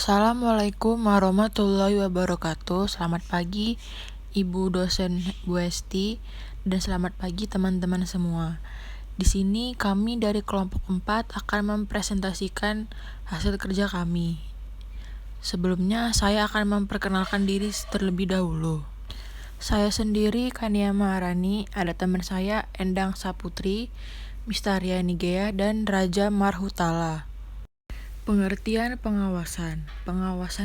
Assalamualaikum warahmatullahi wabarakatuh. Selamat pagi Ibu dosen Bu Esti dan selamat pagi teman-teman semua. Di sini kami dari kelompok 4 akan mempresentasikan hasil kerja kami. Sebelumnya saya akan memperkenalkan diri terlebih dahulu. Saya sendiri Kania Maharani, ada teman saya Endang Saputri, Mistaria Nigea, dan Raja Marhutala. Pengertian pengawasan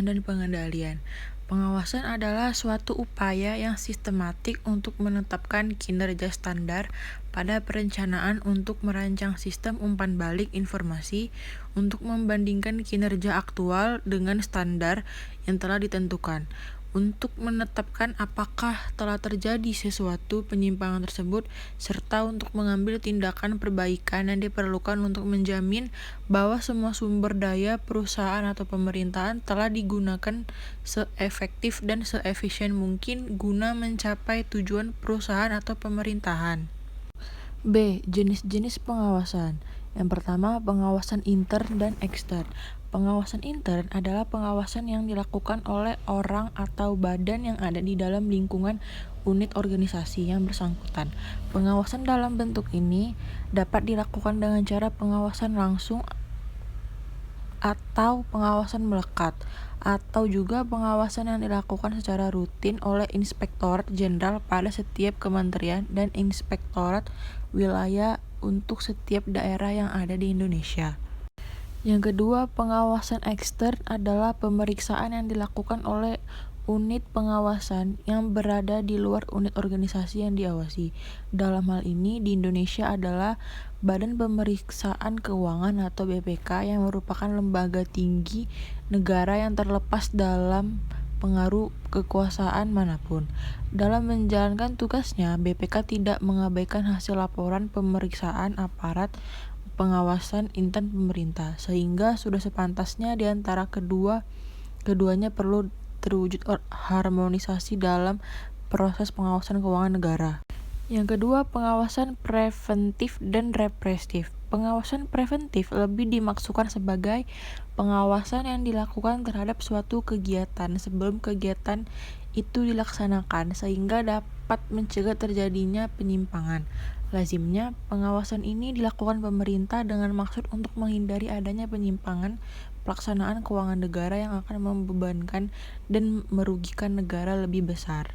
dan pengendalian. Pengawasan adalah suatu upaya yang sistematik untuk menetapkan kinerja standar pada perencanaan untuk merancang sistem umpan balik informasi untuk membandingkan kinerja aktual dengan standar yang telah ditentukan. Untuk menetapkan apakah telah terjadi sesuatu penyimpangan tersebut, serta untuk mengambil tindakan perbaikan yang diperlukan untuk menjamin bahwa semua sumber daya perusahaan atau pemerintahan telah digunakan seefektif dan seefisien mungkin guna mencapai tujuan perusahaan atau pemerintahan. B. Jenis-jenis pengawasan. Yang pertama, pengawasan intern dan ekstern. Pengawasan intern adalah pengawasan yang dilakukan oleh orang atau badan yang ada di dalam lingkungan unit organisasi yang bersangkutan. Pengawasan dalam bentuk ini dapat dilakukan dengan cara pengawasan langsung atau pengawasan melekat, atau juga pengawasan yang dilakukan secara rutin oleh Inspektorat Jenderal pada setiap kementerian dan inspektorat wilayah untuk setiap daerah yang ada di Indonesia. Yang kedua, pengawasan ekstern adalah pemeriksaan yang dilakukan oleh unit pengawasan yang berada di luar unit organisasi yang diawasi. Dalam hal ini di Indonesia adalah Badan Pemeriksaan Keuangan atau BPK yang merupakan lembaga tinggi negara yang terlepas dalam pengaruh kekuasaan manapun. Dalam menjalankan tugasnya, BPK tidak mengabaikan hasil laporan pemeriksaan aparat pengawasan intern pemerintah, sehingga sudah sepantasnya di antara keduanya perlu terwujud harmonisasi dalam proses pengawasan keuangan negara. Yang kedua, pengawasan preventif dan represif. Pengawasan preventif lebih dimaksudkan sebagai pengawasan yang dilakukan terhadap suatu kegiatan sebelum kegiatan itu dilaksanakan sehingga dapat mencegah terjadinya penyimpangan. Lazimnya, pengawasan ini dilakukan pemerintah dengan maksud untuk menghindari adanya penyimpangan pelaksanaan keuangan negara yang akan membebankan dan merugikan negara lebih besar.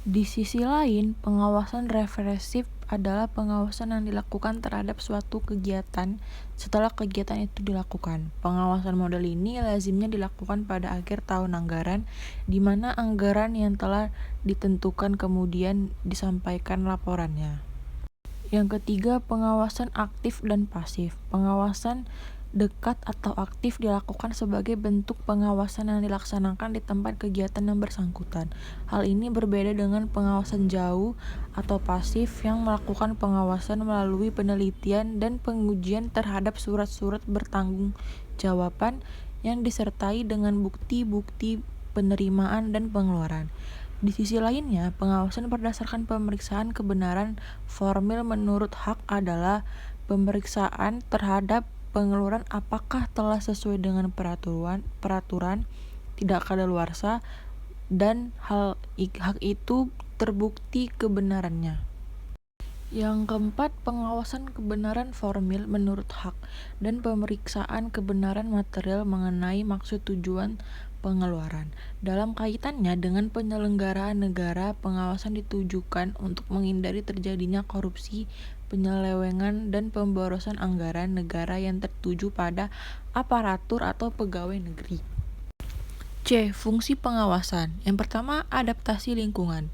Di sisi lain, pengawasan represif adalah pengawasan yang dilakukan terhadap suatu kegiatan setelah kegiatan itu dilakukan. Pengawasan model ini lazimnya dilakukan pada akhir tahun anggaran, di mana anggaran yang telah ditentukan kemudian disampaikan laporannya. Yang ketiga, pengawasan aktif dan pasif. Pengawasan dekat atau aktif dilakukan sebagai bentuk pengawasan yang dilaksanakan di tempat kegiatan yang bersangkutan. Hal ini berbeda dengan pengawasan jauh atau pasif yang melakukan pengawasan melalui penelitian dan pengujian terhadap surat-surat bertanggung jawaban yang disertai dengan bukti-bukti penerimaan dan pengeluaran. Di sisi lainnya, pengawasan berdasarkan pemeriksaan kebenaran formil menurut hak adalah pemeriksaan terhadap pengeluaran apakah telah sesuai dengan peraturan tidak kadaluarsa dan hak itu terbukti kebenarannya. Yang keempat, pengawasan kebenaran formil menurut hak dan pemeriksaan kebenaran material mengenai maksud tujuan pengeluaran. Dalam kaitannya dengan penyelenggaraan negara, pengawasan ditujukan untuk menghindari terjadinya korupsi, penyelewengan, dan pemborosan anggaran negara yang tertuju pada aparatur atau pegawai negeri. C. Fungsi pengawasan. Yang pertama, adaptasi lingkungan.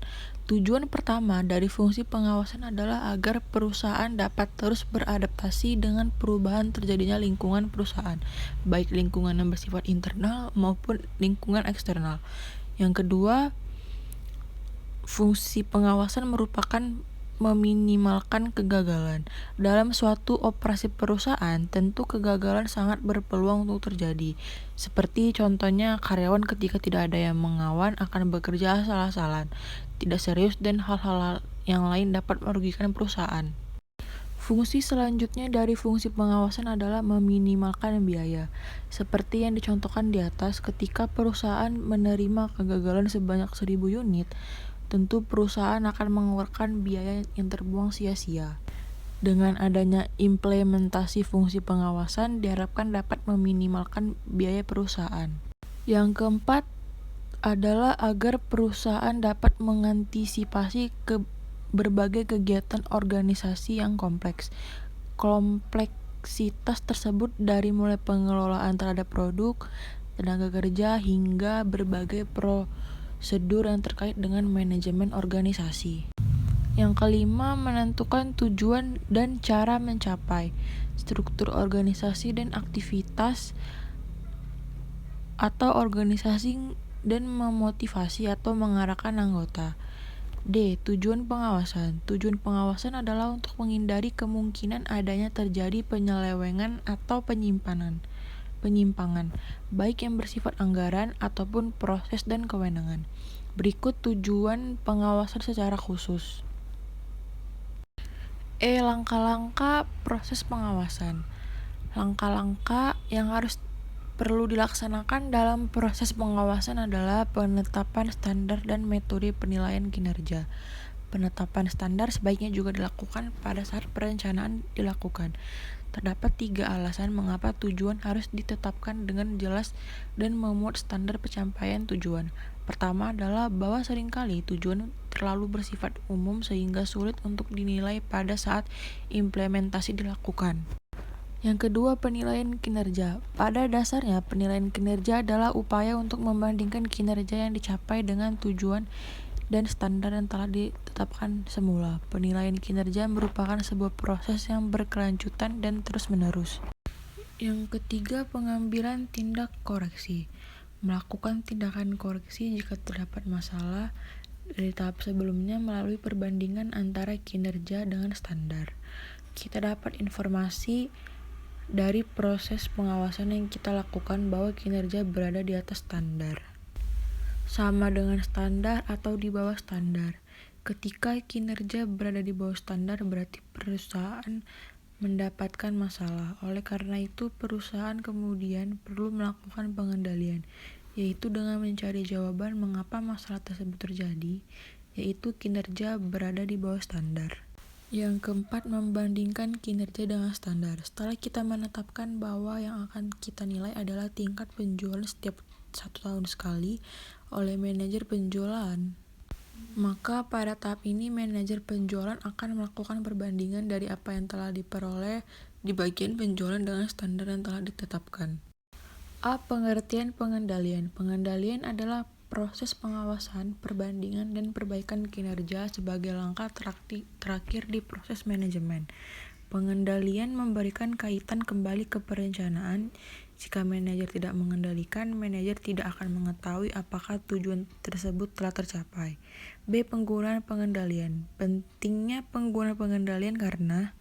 Tujuan pertama dari fungsi pengawasan adalah agar perusahaan dapat terus beradaptasi dengan perubahan terjadinya lingkungan perusahaan, baik lingkungan yang bersifat internal maupun lingkungan eksternal. Yang kedua, fungsi pengawasan merupakan meminimalkan kegagalan. Dalam suatu operasi perusahaan, tentu kegagalan sangat berpeluang untuk terjadi. Seperti contohnya karyawan ketika tidak ada yang mengawan akan bekerja asal-asalan, tidak serius, dan hal-hal yang lain dapat merugikan perusahaan. Fungsi selanjutnya dari fungsi pengawasan adalah meminimalkan biaya. Seperti yang dicontohkan di atas, ketika perusahaan menerima kegagalan sebanyak 1.000 unit, tentu perusahaan akan mengeluarkan biaya yang terbuang sia-sia. Dengan adanya implementasi fungsi pengawasan, diharapkan dapat meminimalkan biaya perusahaan. Yang keempat adalah agar perusahaan dapat mengantisipasi berbagai kegiatan organisasi yang kompleks. Kompleksitas tersebut dari mulai pengelolaan terhadap produk, tenaga kerja, hingga berbagai prosedur yang terkait dengan manajemen organisasi. Yang kelima, menentukan tujuan dan cara mencapai struktur organisasi dan aktivitas atau organisasi dan memotivasi atau mengarahkan anggota. D. Tujuan pengawasan. Tujuan pengawasan adalah untuk menghindari kemungkinan adanya terjadi penyelewengan atau penyimpangan, baik yang bersifat anggaran ataupun proses dan kewenangan. Berikut tujuan pengawasan secara khusus. Langkah-langkah proses pengawasan. Langkah-langkah yang perlu dilaksanakan dalam proses pengawasan adalah penetapan standar dan metode penilaian kinerja. Penetapan standar sebaiknya juga dilakukan pada saat perencanaan dilakukan. Terdapat 3 alasan mengapa tujuan harus ditetapkan dengan jelas dan memuat standar pencapaian tujuan. Pertama adalah bahwa seringkali tujuan terlalu bersifat umum sehingga sulit untuk dinilai pada saat implementasi dilakukan. Yang kedua, penilaian kinerja. Pada dasarnya, penilaian kinerja adalah upaya untuk membandingkan kinerja yang dicapai dengan tujuan dan standar yang telah ditetapkan semula. Penilaian kinerja merupakan sebuah proses yang berkelanjutan dan terus-menerus. Yang ketiga, pengambilan tindak koreksi. Melakukan tindakan koreksi jika terdapat masalah dari tahap sebelumnya melalui perbandingan antara kinerja dengan standar. Kita dapat informasi dari proses pengawasan yang kita lakukan bahwa kinerja berada di atas standar, sama dengan standar atau di bawah standar. Ketika kinerja berada di bawah standar, berarti perusahaan mendapatkan masalah. Oleh karena itu, perusahaan kemudian perlu melakukan pengendalian, yaitu dengan mencari jawaban mengapa masalah tersebut terjadi, yaitu kinerja berada di bawah standar. Yang keempat, membandingkan kinerja dengan standar. Setelah kita menetapkan bahwa yang akan kita nilai adalah tingkat penjualan setiap 1 tahun sekali oleh manajer penjualan, maka pada tahap ini manajer penjualan akan melakukan perbandingan dari apa yang telah diperoleh di bagian penjualan dengan standar yang telah ditetapkan. A. Pengertian pengendalian. Pengendalian adalah proses pengawasan, perbandingan, dan perbaikan kinerja sebagai langkah terakhir di proses manajemen. Pengendalian memberikan kaitan kembali ke perencanaan. Jika manajer tidak mengendalikan, manajer tidak akan mengetahui apakah tujuan tersebut telah tercapai. B. Penggunaan pengendalian. Pentingnya penggunaan pengendalian karena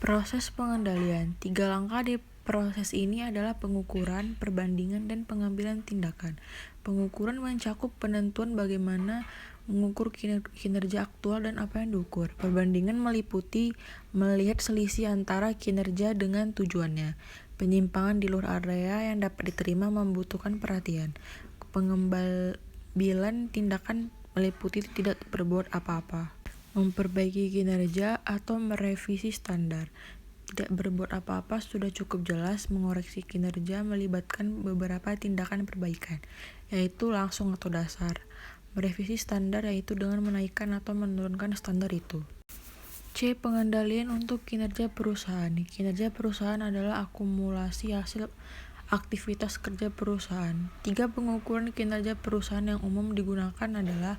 proses pengendalian. 3 langkah di proses ini adalah pengukuran, perbandingan, dan pengambilan tindakan. Pengukuran mencakup penentuan bagaimana mengukur kinerja aktual dan apa yang diukur. Perbandingan meliputi melihat selisih antara kinerja dengan tujuannya. Penyimpangan di luar area yang dapat diterima membutuhkan perhatian. Pengambilan tindakan meliputi tidak berbuat apa-apa, memperbaiki kinerja, atau merevisi standar. Tidak berbuat apa-apa sudah cukup jelas. Mengoreksi kinerja melibatkan beberapa tindakan perbaikan, yaitu langsung atau dasar. Merevisi standar yaitu dengan menaikkan atau menurunkan standar itu. C. Pengendalian untuk kinerja perusahaan. Kinerja perusahaan adalah akumulasi hasil aktivitas kerja perusahaan. 3 pengukuran kinerja perusahaan yang umum digunakan adalah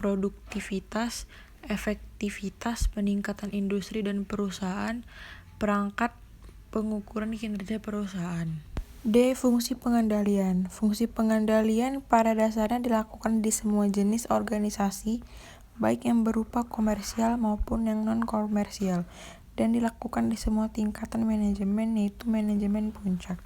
produktivitas, efektivitas, peningkatan industri dan perusahaan, perangkat pengukuran kinerja perusahaan. D. Fungsi pengendalian. Fungsi pengendalian pada dasarnya dilakukan di semua jenis organisasi, baik yang berupa komersial maupun yang non-komersial, dan dilakukan di semua tingkatan manajemen, yaitu manajemen puncak.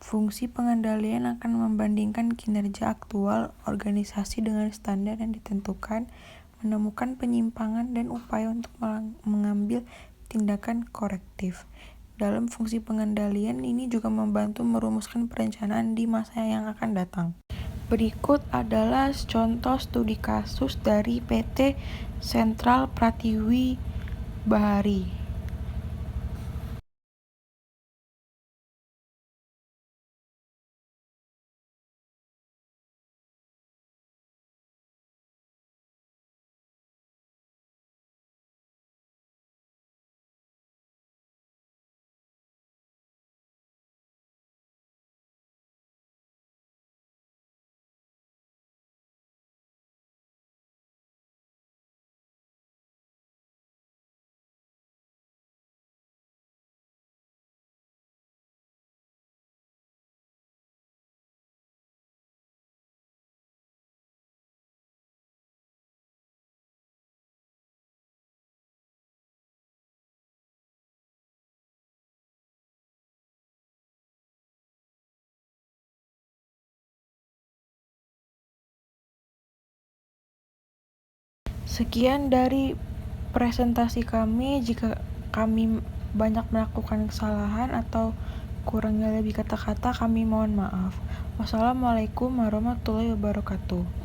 Fungsi pengendalian akan membandingkan kinerja aktual organisasi dengan standar yang ditentukan, menemukan penyimpangan dan upaya untuk mengambil tindakan korektif. Dalam fungsi pengendalian, ini juga membantu merumuskan perencanaan di masa yang akan datang. Berikut adalah contoh studi kasus dari PT Sentral Pratiwi Bahari. Sekian dari presentasi kami. Jika kami banyak melakukan kesalahan atau kurangnya lebih kata-kata, kami mohon maaf. Wassalamualaikum warahmatullahi wabarakatuh.